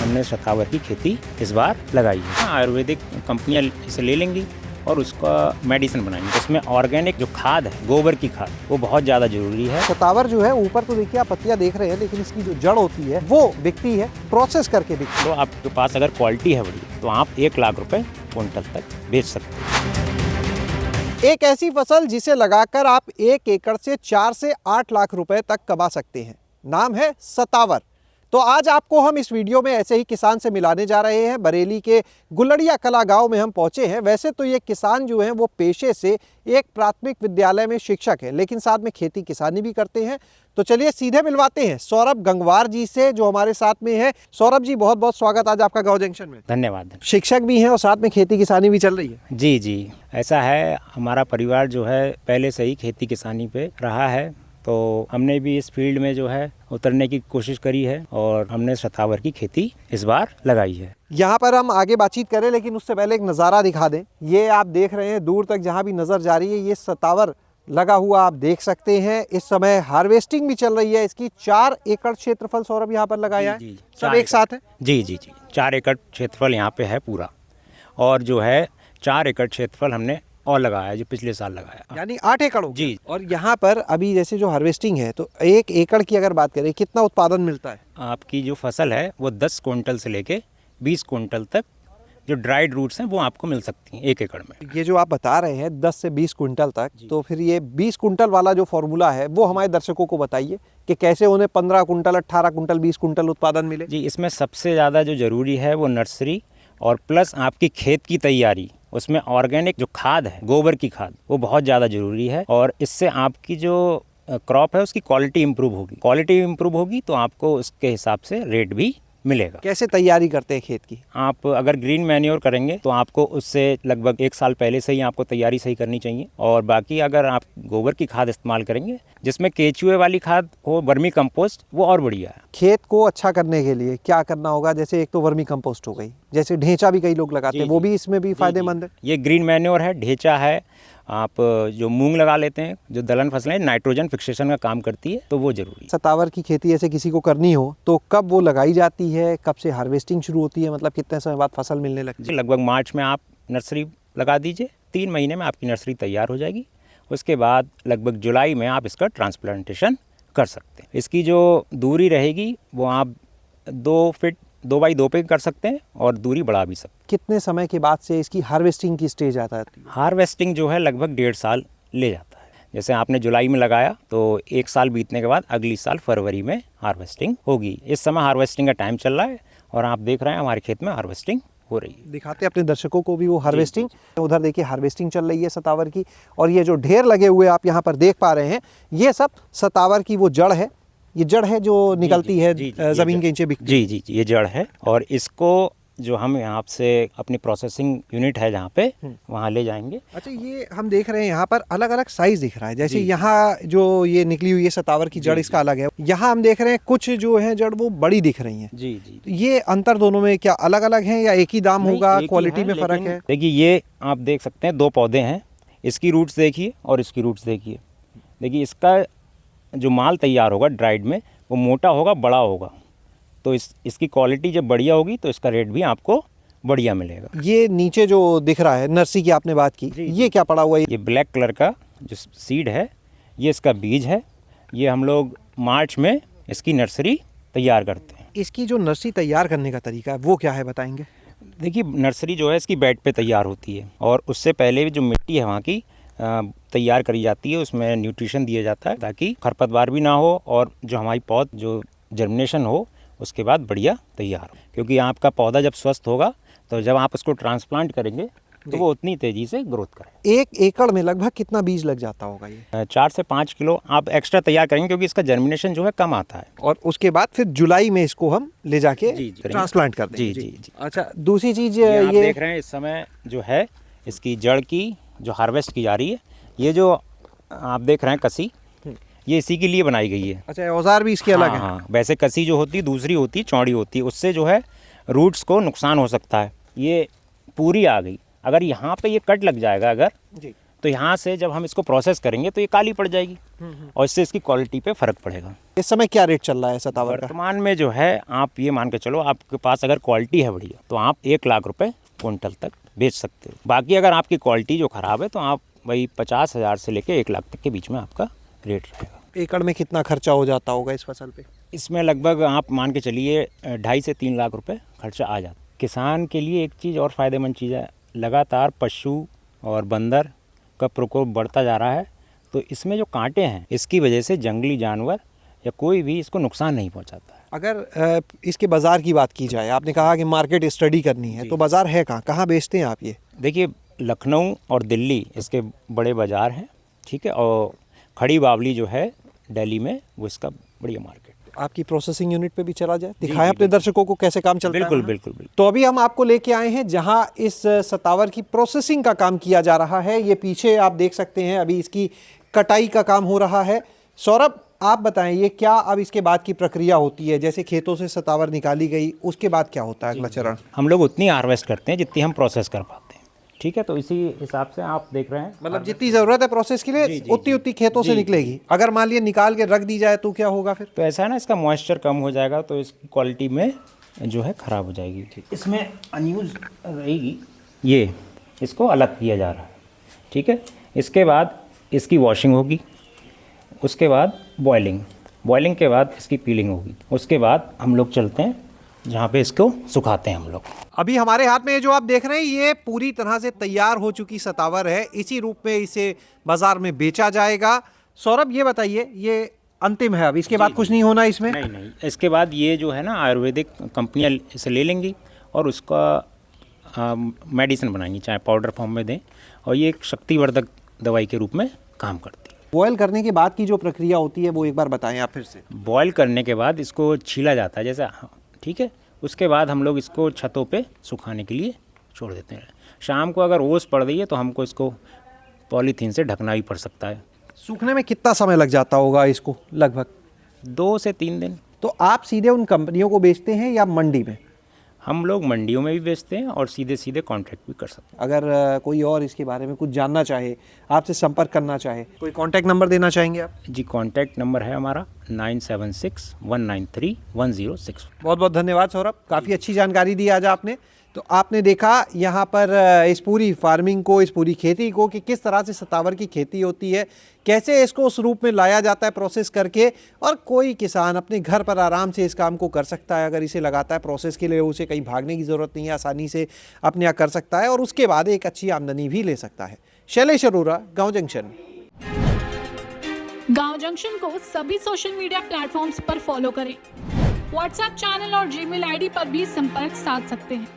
हमने शतावर की खेती इस बार लगाई है। आयुर्वेदिक कंपनियां इसे ले लेंगी और उसका मेडिसिन बनाएंगे। उसमें ऑर्गेनिक जो खाद है, गोबर की खाद, वो बहुत ज़्यादा जरूरी है। शतावर जो है ऊपर तो देखिए आप पत्तियां देख रहे हैं, लेकिन इसकी जो जड़ होती है वो बिकती है, प्रोसेस करके बिकती है। तो आपके पास अगर क्वालिटी है बड़ी तो आप 1 लाख रुपए क्विंटल तक बेच सकते हैं। एक ऐसी फसल जिसे लगाकर आप 1 एकड़ से 4 से 8 लाख रुपए तक कमा सकते हैं। नाम है शतावर। तो आज आपको हम इस वीडियो में ऐसे ही किसान से मिलाने जा रहे हैं। बरेली के गुलड़िया कला गांव में हम पहुंचे हैं। वैसे तो ये किसान जो हैं वो पेशे से एक प्राथमिक विद्यालय में शिक्षक है, लेकिन साथ में खेती किसानी भी करते हैं। तो चलिए सीधे मिलवाते हैं सौरभ गंगवार जी से, जो हमारे साथ में है। सौरभ जी, बहुत बहुत स्वागत आज आपका गाँव जंक्शन में। धन्यवाद। शिक्षक भी हैं और साथ में खेती किसानी भी चल रही है। जी जी, ऐसा है। हमारा परिवार जो है पहले से ही खेती किसानी पे रहा है, तो हमने भी इस फील्ड में जो है उतरने की कोशिश करी है और हमने शतावर की खेती इस बार लगाई है। यहाँ पर हम आगे बातचीत करें, लेकिन उससे पहले एक नज़ारा दिखा दें। ये आप देख रहे हैं दूर तक जहाँ भी नज़र जा रही है, ये शतावर लगा हुआ आप देख सकते हैं। इस समय हार्वेस्टिंग भी चल रही है। इसकी 4 एकड़ क्षेत्रफल सौरभ यहाँ पर लगाया है। सब एक साथ है? जी जी जी, 4 एकड़ क्षेत्रफल यहाँ पे है पूरा, और जो है 4 एकड़ क्षेत्रफल हमने और लगाया है जो पिछले साल लगाया, यानी 8 एकड़ हो गया। जी। और यहाँ पर अभी जैसे जो हार्वेस्टिंग है, तो 1 एकड़ की अगर बात करें, कितना उत्पादन मिलता है? आपकी जो फसल है वो 10 क्विंटल से लेके 20 क्विंटल तक जो ड्राइड रूट्स हैं वो आपको मिल सकती हैं 1 एकड़ में। ये जो आप बता रहे हैं 10 से 20 क्विंटल तक, तो फिर ये 20 क्विंटल वाला जो फॉर्मूला है वो हमारे दर्शकों को बताइए कि कैसे उन्हें 15 क्विंटल, 18 क्विंटल, 20 क्विंटल उत्पादन मिले। जी, इसमें सबसे ज़्यादा जो ज़रूरी है वो नर्सरी और प्लस आपकी खेत की तैयारी। उसमें ऑर्गेनिक जो खाद है, गोबर की खाद, वो बहुत ज़्यादा ज़रूरी है, और इससे आपकी जो क्रॉप है उसकी क्वालिटी इंप्रूव होगी तो आपको उसके हिसाब से रेट भी मिलेगा। कैसे तैयारी करते हैं खेत की? आप अगर ग्रीन मैन्योर करेंगे तो आपको उससे लगभग 1 साल पहले से ही आपको तैयारी सही करनी चाहिए, और बाकी अगर आप गोबर की खाद इस्तेमाल करेंगे, जिसमें केचुए वाली खाद हो, वर्मी कंपोस्ट, वो और बढ़िया है। खेत को अच्छा करने के लिए क्या करना होगा? जैसे एक तो वर्मी कंपोस्ट हो गई, जैसे ढेंचा भी कई लोग लगाते हैं, वो भी इसमें भी फायदेमंद है। ये ग्रीन मैन्योर है, ढेंचा है। आप जो मूंग लगा लेते हैं, जो दलहन फसलें नाइट्रोजन फिक्सेशन का काम करती है, तो वो जरूरी है। शतावर की खेती ऐसे किसी को करनी हो तो कब वो लगाई जाती है, कब से हार्वेस्टिंग शुरू होती है, मतलब कितने समय बाद फसल मिलने लगती है? लगभग मार्च में आप नर्सरी लगा दीजिए, 3 महीने में आपकी नर्सरी तैयार हो जाएगी। उसके बाद लगभग जुलाई में आप इसका ट्रांसप्लांटेशन कर सकते हैं। इसकी जो दूरी रहेगी वो आप 2 फीट 2 बाई 2 पे कर सकते हैं, और दूरी बढ़ा भी सकते हैं। कितने समय के बाद से इसकी हार्वेस्टिंग की स्टेज आता है? हार्वेस्टिंग जो है लगभग 1.5 साल ले जाता है। जैसे आपने जुलाई में लगाया तो 1 साल बीतने के बाद अगली साल फरवरी में हार्वेस्टिंग होगी। इस समय हार्वेस्टिंग का टाइम चल रहा है और आप देख रहे हैं हमारे खेत में हार्वेस्टिंग हो रही है। दिखाते हैं अपने दर्शकों को भी वो हार्वेस्टिंग। उधर देखिए हार्वेस्टिंग चल रही है शतावर की, और ये जो ढेर लगे हुए आप यहाँ पर देख पा रहे हैं, ये सब शतावर की वो जड़ है। ये जड़ है जो निकलती है जमीन के नीचे बिकती है। जी जी जी, ये जड़ है, और इसको जो हम यहाँ से अपनी प्रोसेसिंग यूनिट है जहाँ पे, वहाँ ले जाएंगे। अच्छा, ये हम देख रहे हैं यहाँ पर अलग अलग साइज दिख रहा है। जैसे यहाँ जो ये निकली हुई है शतावर की जड़, इसका अलग है। यहाँ हम देख रहे हैं कुछ जो है जड़ वो बड़ी दिख रही हैं। जी जी, तो ये अंतर दोनों में क्या अलग अलग है या एक ही दाम होगा, क्वालिटी में फर्क है? देखिए, ये आप देख सकते हैं 2 पौधे हैं। इसकी रूट्स देखिए और इसकी रूट्स देखिए। देखिए, इसका जो माल तैयार होगा ड्राइड में, वो मोटा होगा, बड़ा होगा, तो इसकी क्वालिटी जब बढ़िया होगी तो इसका रेट भी आपको बढ़िया मिलेगा। ये नीचे जो दिख रहा है नर्सरी की आपने बात की, ये क्या पड़ा हुआ है? ये ब्लैक कलर का जो सीड है, ये इसका बीज है। ये हम लोग मार्च में इसकी नर्सरी तैयार करते हैं। इसकी जो नर्सरी तैयार करने का तरीका है वो क्या है, बताएंगे? देखिए, नर्सरी जो है इसकी बेड पे तैयार होती है, और उससे पहले जो मिट्टी है वहाँ की तैयार करी जाती है। उसमें न्यूट्रिशन दिया जाता है ताकि खरपतवार भी ना हो, और जो हमारी पौध जो जर्मिनेशन हो उसके बाद बढ़िया तैयार हो। क्योंकि आपका पौधा जब स्वस्थ होगा तो जब आप उसको ट्रांसप्लांट करेंगे तो वो उतनी तेज़ी से ग्रोथ करे। 1 एकड़ में लगभग कितना बीज लग जाता होगा? ये 4 से 5 किलो आप एक्स्ट्रा तैयार करेंगे, क्योंकि इसका जर्मिनेशन जो है कम आता है। और उसके बाद फिर जुलाई में इसको हम ले जाके ट्रांसप्लांट कर देंगे। जी जी जी। अच्छा, दूसरी चीज़ ये आप ये देख रहे हैं इस समय जो है इसकी जड़ की जो हार्वेस्ट की जा रही है, ये जो आप देख रहे हैं कसी, ये इसी के लिए बनाई गई है। अच्छा, औजार भी इसके अलग है? हाँ, वैसे कसी जो होती है दूसरी होती है, चौड़ी होती है, उससे जो है रूट्स को नुकसान हो सकता है। ये पूरी आ गई, अगर यहाँ पे ये कट लग जाएगा अगर, जी, तो तो यहाँ से जब हम इसको प्रोसेस करेंगे तो ये काली पड़ जाएगी और इससे इसकी क्वालिटी पे फ़र्क पड़ेगा। इस समय क्या रेट चल रहा है सतावर का? वर्तमान में जो है आप ये मान के चलो, आपके पास अगर क्वालिटी है बढ़िया तो आप 1 लाख रुपए क्विंटल तक बेच सकते हो। बाकी अगर आपकी क्वालिटी जो ख़राब है तो आप वही 50,000 से लेके 1 लाख तक के बीच में आपका रेट रहेगा। एकड़ में कितना खर्चा हो जाता होगा इस फसल पे? इसमें लगभग आप मान के चलिए 2.5 से 3 लाख रुपए खर्चा आ जाता। किसान के लिए एक चीज़ और फ़ायदेमंद चीज़ है, लगातार पशु और बंदर का प्रकोप बढ़ता जा रहा है, तो इसमें जो कांटे हैं इसकी वजह से जंगली जानवर या कोई भी इसको नुकसान नहीं पहुंचाता है। अगर इसके बाज़ार की बात की जाए, आपने कहा कि मार्केट स्टडी करनी है, तो बाज़ार है कहाँ, कहाँ बेचते हैं आप ये? देखिए, लखनऊ और दिल्ली इसके बड़े बाज़ार हैं, ठीक है, और खड़ी बावली जो है दिल्ली में, वो इसका बढ़िया मार्केट। आपकी प्रोसेसिंग यूनिट पे भी चला जाए, दिखाएं अपने दर्शकों को कैसे काम चलता है। बिल्कुल बिल्कुल बिल्कुल। तो अभी हम आपको लेके आए हैं जहां इस सतावर की प्रोसेसिंग का काम किया जा रहा है। ये पीछे आप देख सकते हैं, अभी इसकी कटाई का काम हो रहा है। सौरभ, आप बताएं ये क्या अब इसके बाद की प्रक्रिया होती है? जैसे खेतों से सतावर निकाली गई, उसके बाद क्या होता है अगला चरण? हम लोग उतनी हार्वेस्ट करते हैं जितनी हम प्रोसेस कर पाते हैं, ठीक है। तो इसी हिसाब से आप देख रहे हैं, मतलब जितनी ज़रूरत है प्रोसेस के लिए उतनी उतनी खेतों से निकलेगी। अगर मान लिया निकाल के रख दी जाए तो क्या होगा फिर? तो ऐसा है ना, इसका मॉइस्चर कम हो जाएगा तो इसकी क्वालिटी में जो है ख़राब हो जाएगी। इसमें अनयूज रहेगी, ये इसको अलग किया जा रहा है, ठीक है। इसके बाद इसकी वॉशिंग होगी, उसके बाद बॉयलिंग के बाद इसकी पीलिंग होगी, उसके बाद हम लोग चलते हैं जहाँ पे इसको सुखाते हैं हम लोग। अभी हमारे हाथ में जो आप देख रहे हैं ये पूरी तरह से तैयार हो चुकी सतावर है। इसी रूप में इसे बाजार में बेचा जाएगा। सौरभ, ये बताइए, ये अंतिम है, अब इसके बाद कुछ नहीं होना इसमें? नहीं, इसके बाद ये जो है ना, आयुर्वेदिक कंपनियां इसे ले लेंगी और उसका मेडिसिन बनाएंगी, चाहे पाउडर फॉर्म में दें, और ये एक शक्तिवर्धक दवाई के रूप में काम करती है। बॉयल करने के बाद की जो प्रक्रिया होती है वो एक बार बताएं आप फिर से। बॉयल करने के बाद इसको छीला जाता है जैसे, ठीक है। उसके बाद हम लोग इसको छतों पे सुखाने के लिए छोड़ देते हैं। शाम को अगर ओस पड़ रही है तो हमको इसको पॉलीथीन से ढकना भी पड़ सकता है। सूखने में कितना समय लग जाता होगा इसको? लगभग 2 से 3 दिन। तो आप सीधे उन कंपनियों को बेचते हैं या मंडी में? हम लोग मंडियों में भी बेचते हैं और सीधे कॉन्ट्रैक्ट भी कर सकते हैं। अगर कोई और इसके बारे में कुछ जानना चाहे, आपसे संपर्क करना चाहे, कोई कॉन्टैक्ट नंबर देना चाहेंगे आप? जी, कॉन्टैक्ट नंबर है हमारा 9761931006। बहुत बहुत धन्यवाद सौरभ, काफ़ी अच्छी जानकारी दी आज आपने। तो आपने देखा यहाँ पर इस पूरी फार्मिंग को, इस पूरी खेती को, कि किस तरह से सतावर की खेती होती है, कैसे इसको उस रूप में लाया जाता है प्रोसेस करके, और कोई किसान अपने घर पर आराम से इस काम को कर सकता है। अगर इसे लगाता है प्रोसेस के लिए, उसे कहीं भागने की ज़रूरत नहीं है, आसानी से अपने यहाँ कर सकता है और उसके बाद एक अच्छी आमदनी भी ले सकता है। शैलेश अरोरा, गाँव जंक्शन। गाँव जंक्शन को सभी सोशल मीडिया प्लेटफॉर्म्स पर फॉलो करें। व्हाट्सएप चैनल और जीमेल आईडी पर भी संपर्क साध सकते हैं।